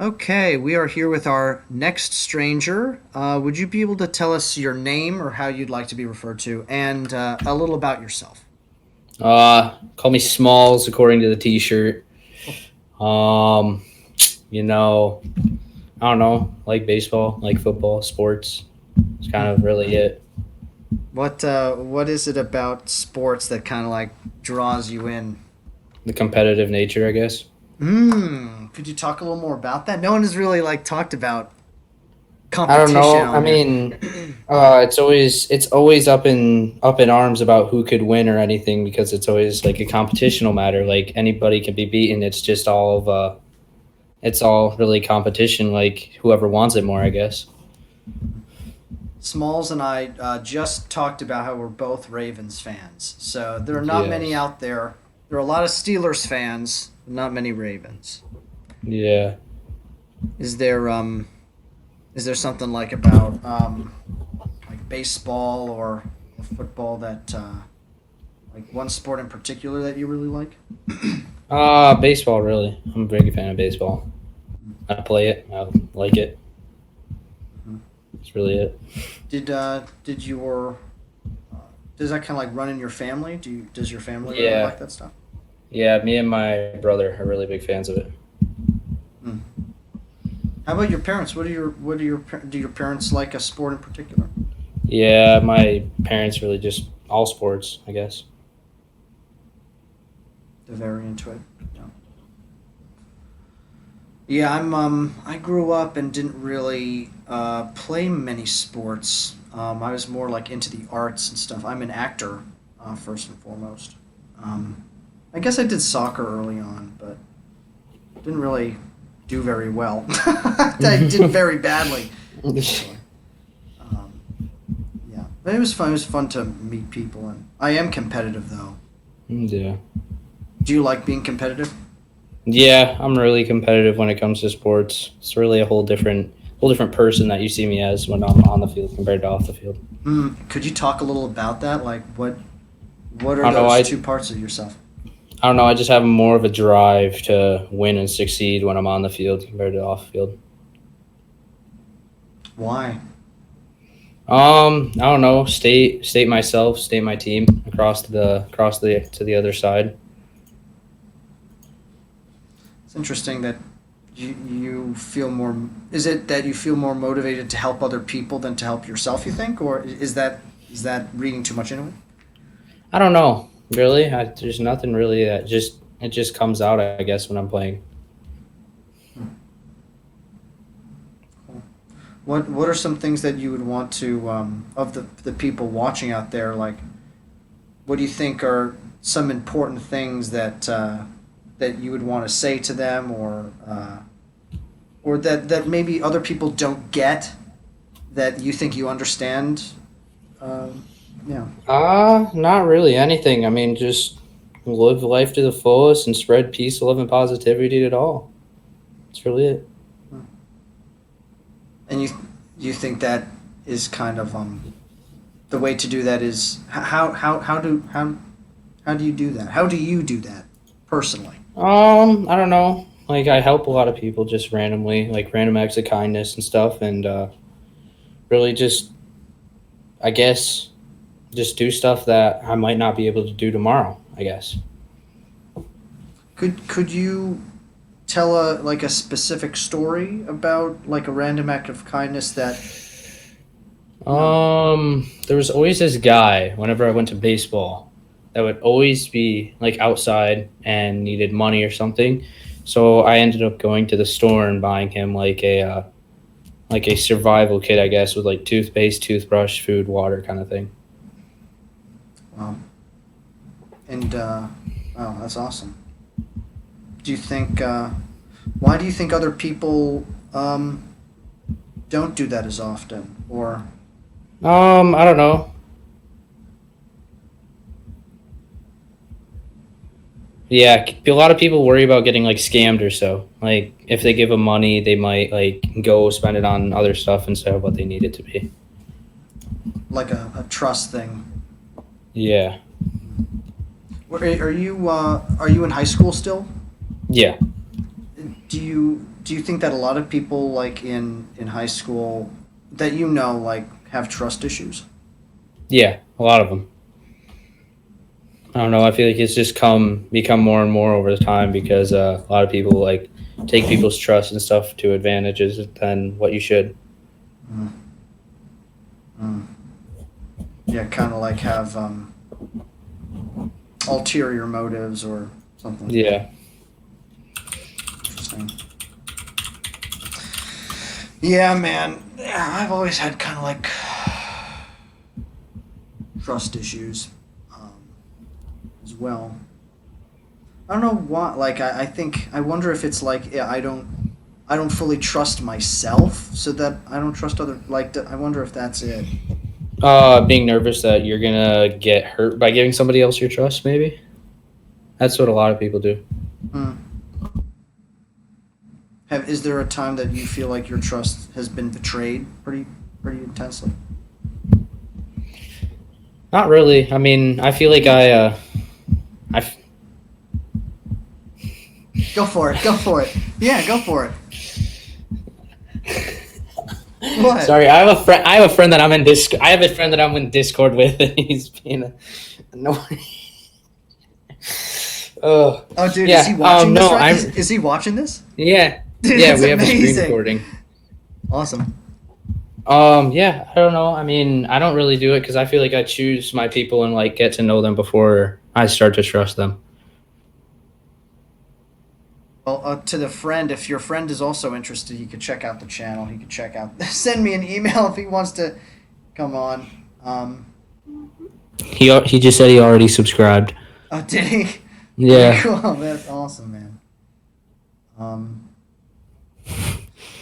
Okay, we are here with our next stranger. Would you be able to tell us your name or how you'd like to be referred to, and a little about yourself? Call me Smalls according to the T-shirt. Um, you know, I don't know, like baseball, like football, sports. It's kind of really it. What is it about sports that kind of like draws you in? The competitive nature, I guess. Could you talk a little more about that? No one has really like talked about I don't competition know. I on here. mean, it's always up in arms about who could win or anything because it's always like a competitional matter. Like anybody can be beaten. It's just all of it's all really competition. Like whoever wants it more, I guess. Smalls and I just talked about how we're both Ravens fans, so there are not many Yes. out there. There are a lot of Steelers fans, not many Ravens. Yeah. Is there is there something like about like baseball or football that like one sport in particular that you really like? Baseball. Really, I'm a big fan of baseball. I play it. I like it. Mhm. That's really it. Did your does that kind of like run in your family? Does your family really Yeah, like that stuff? yeah. Me and my brother are really big fans of it. Mm. How about your parents? Do your parents like a sport in particular? Yeah, my parents really just all sports, I guess. They're very into it. Yeah. Yeah, I grew up and didn't really play many sports. I was more like into the arts and stuff. I'm an actor, first and foremost. Um, I guess I did soccer early on, but didn't really do very well. I did very badly, actually. Um, yeah, but it was fun. It was fun to meet people, and I am competitive though. Yeah, Do you like being competitive? yeah. I'm really competitive when it comes to sports. It's really a whole different person that you see me as when I'm on the field compared to off the field. Could you talk a little about that? Like, what are I don't know. those I two parts of yourself? I don't know. I just have more of a drive to win and succeed when I'm on the field compared to off the field. Why? I don't know. State myself, state my team across the to the other side. It's interesting that you feel more. Is it that you feel more motivated to help other people than to help yourself? You think, or is that reading too much into it? I don't know. Really, there's nothing really that just comes out. I guess when I'm playing. Hmm, cool. What are some things that you would want to of the people watching out there? Like, what do you think are some important things that that you would want to say to them, or that maybe other people don't get that you think you understand? Um, yeah. Not really anything. I mean, just live life to the fullest and spread peace, love, and positivity to all. That's really it. And you think that is kind of the way to do that is how do you do that? How do you do that personally? I don't know. Like I help a lot of people just randomly, like random acts of kindness and stuff, and really just I guess just do stuff that I might not be able to do tomorrow. I guess. Could you tell a specific story about like a random act of kindness that you know? There was always this guy whenever I went to baseball that would always be like outside and needed money or something. So I ended up going to the store and buying him like a survival kit, I guess, with like toothpaste, toothbrush, food, water, kind of thing. Wow. And wow, that's awesome. Do you think why do you think other people don't do that as often or I don't know. Yeah, a lot of people worry about getting like scammed or so. Like if they give them money, they might like go spend it on other stuff instead of what they need it to be. like a trust thing? Yeah, Are you in high school still? yeah. Do you do you think that a lot of people like in high school that like have trust issues? Yeah, a lot of them. I don't know. I feel like it's just become more and more over the time because a lot of people like take people's trust and stuff to advantages than what you should. Mm, mm. Yeah, kind of like have ulterior motives or something like that. Yeah. Interesting. Yeah, man. Yeah, I've always had kind of like trust issues as well. I don't know why. Like, I think I wonder if it's like yeah, I don't fully trust myself, so that I don't trust other. Like, I wonder if that's it. Being nervous that you're gonna get hurt by giving somebody else your trust, maybe. That's what a lot of people do. Hmm. Is there a time that you feel like your trust has been betrayed pretty intensely? Not really. I mean, I feel like I, f- Go for it. Go for it. Yeah, go for it. What? Sorry, I have a friend. I have a friend that I'm in disc. I have a friend that I'm in Discord with, and he's being annoying. Oh, Oh, dude, is he yeah. watching this No, right? I'm. Is he watching this? Yeah, Dude, yeah. that's We have a screen amazing. recording. Awesome. Yeah. I don't know. I mean, I don't really do it because I feel like I choose my people and like get to know them before I start to trust them. Well, to the friend, if your friend is also interested, he could check out the channel. He could check out, send me an email if he wants to come on. He just said he already subscribed. Oh, did he? Very Yeah. cool. That's awesome, man. Um,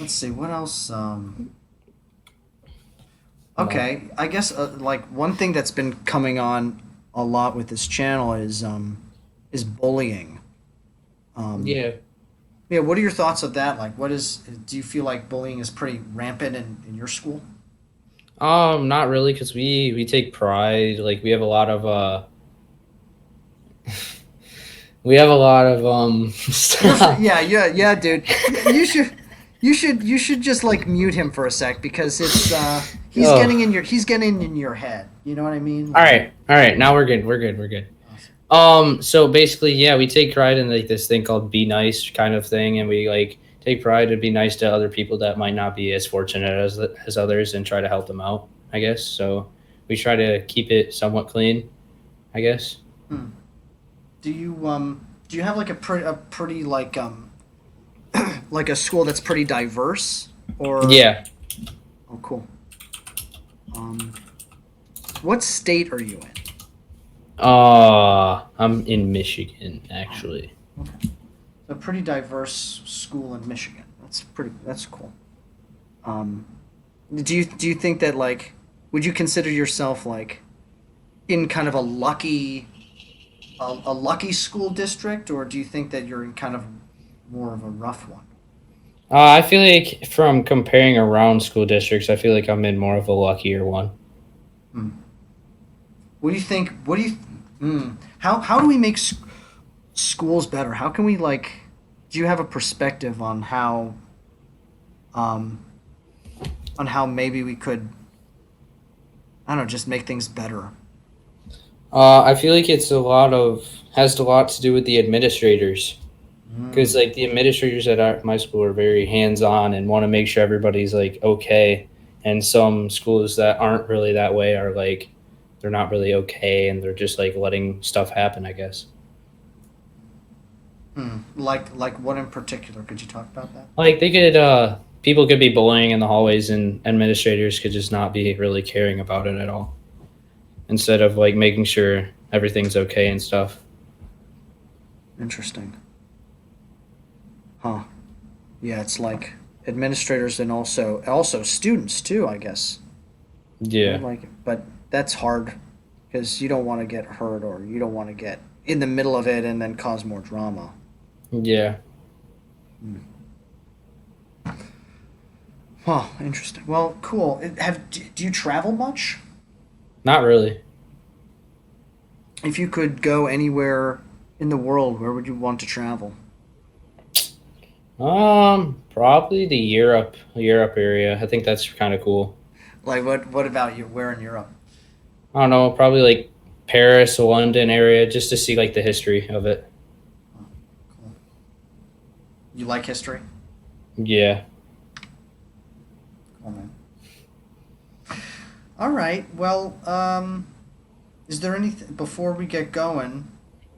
let's see what else. Okay, I guess like one thing that's been coming on a lot with this channel is bullying. Um, Yeah. yeah, what are your thoughts of that? Like, do you feel like bullying is pretty rampant in your school? Not really, because we take pride. Like we have a lot of we have a lot of stuff. Yeah, dude. You should just like mute him for a sec because it's Oh. he's getting in your head. You know what I mean? All Like, right. All right. Now we're good. We're good. We're good. awesome. So basically, yeah, we take pride in like this thing called be nice kind of thing, and we like take pride to be nice to other people that might not be as fortunate as others, and try to help them out. I guess so. We try to keep it somewhat clean. I guess. Hmm. Do you have like a pretty like like a school that's pretty diverse or Yeah. oh cool. Um, what state are you in? I'm in Michigan actually. Okay. A pretty diverse school in Michigan. That's cool. Um, do you think that like would you consider yourself like in kind of a lucky school district, or do you think that you're in kind of more of a rough one? I feel like from comparing around school districts, I feel like I'm in more of a luckier one. Hmm. What do you think? How do we make schools better? How can we like? Do you have a perspective um, on how maybe we could I don't know just make things better? I feel like it's a lot of has a lot to do with the administrators because Mm. like the administrators at my school are very hands on and want to make sure everybody's like okay, and some schools that aren't really that way are like they're not really okay and they're just like letting stuff happen. I guess Hmm. Like what in particular? Could you talk about that? like they could people could be bullying in the hallways and administrators could just not be really caring about it at all instead of like making sure everything's okay and stuff. Interesting. Huh. Yeah, it's like administrators and also students too, I guess. Right? Yeah. Like, but that's hard because you don't want to get hurt or you don't want to get in the middle of it and then cause more drama. Yeah. Hmm. Huh. Interesting. Well, cool. Do you travel much? Not really. If you could go anywhere in the world, where would you want to travel? Probably the Europe area. I think that's kind of cool. Like what about you? Where in Europe? I don't know, probably like Paris, London area, just to see like the history of it. Oh, cool. You like history? Yeah. Cool, man. All right. Well, is there anything before we get going?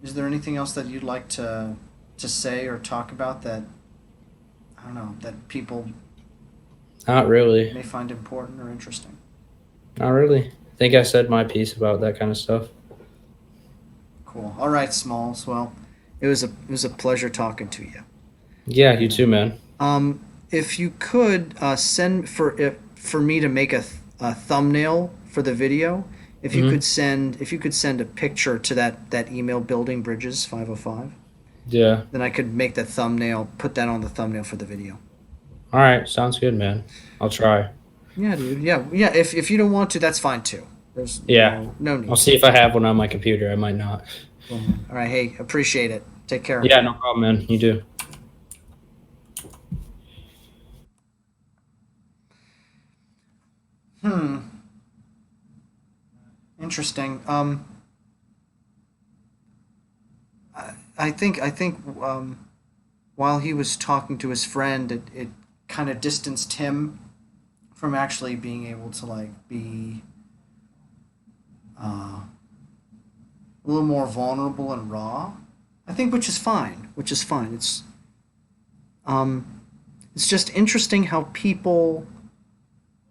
Is there anything else that you'd like to say or talk about that I don't know that people Not really. may find important or interesting? Not really. I think I said my piece about that kind of stuff. Cool. All right, Smalls. Well, it was a pleasure talking to you. Yeah, you And too, man. if you could send for me to make a thumbnail for the video, Hmm. if you could send a picture to that email building bridges 505, Yeah. then I could make the thumbnail, put that on the thumbnail for the video. All right. Sounds good, man. I'll try. Yeah, dude. Yeah, yeah. If you don't want to, that's fine too. There's Yeah. no I'll need see to. if I have one on my computer. I might not. Cool, man. All right. Hey, appreciate it. Take care. Yeah, no problem, man. You do. Hmm. Interesting. I think while he was talking to his friend, it kind of distanced him from actually being able to like be uh, a little more vulnerable and raw. I think, which is fine. Which is fine. Um, it's just interesting how people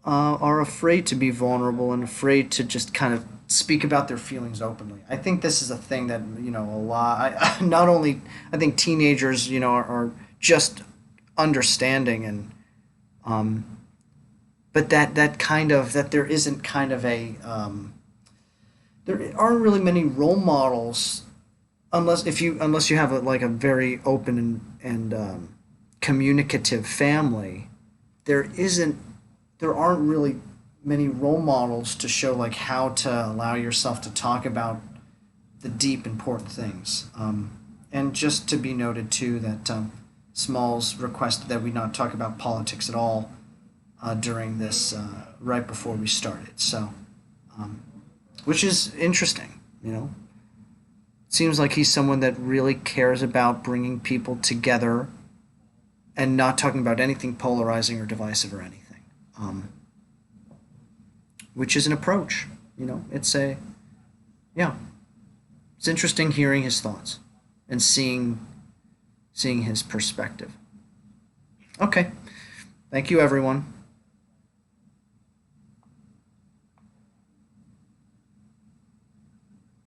are afraid to be vulnerable and afraid to just kind of speak about their feelings openly. I think this is a thing that a lot. Not only I think teenagers are just understanding and um, but that kind of that there isn't kind of a there aren't really many role models unless you have like a very open and communicative family. There isn't there aren't really many role models to show like how to allow yourself to talk about the deep important things. And just to be noted too that Smalls requested that we not talk about politics at all during this right before we started. So, um, which is interesting, It seems like he's someone that really cares about bringing people together and not talking about anything polarizing or divisive or anything. Which is an approach. It's a yeah. It's interesting hearing his thoughts and seeing his perspective. Okay, thank you, everyone.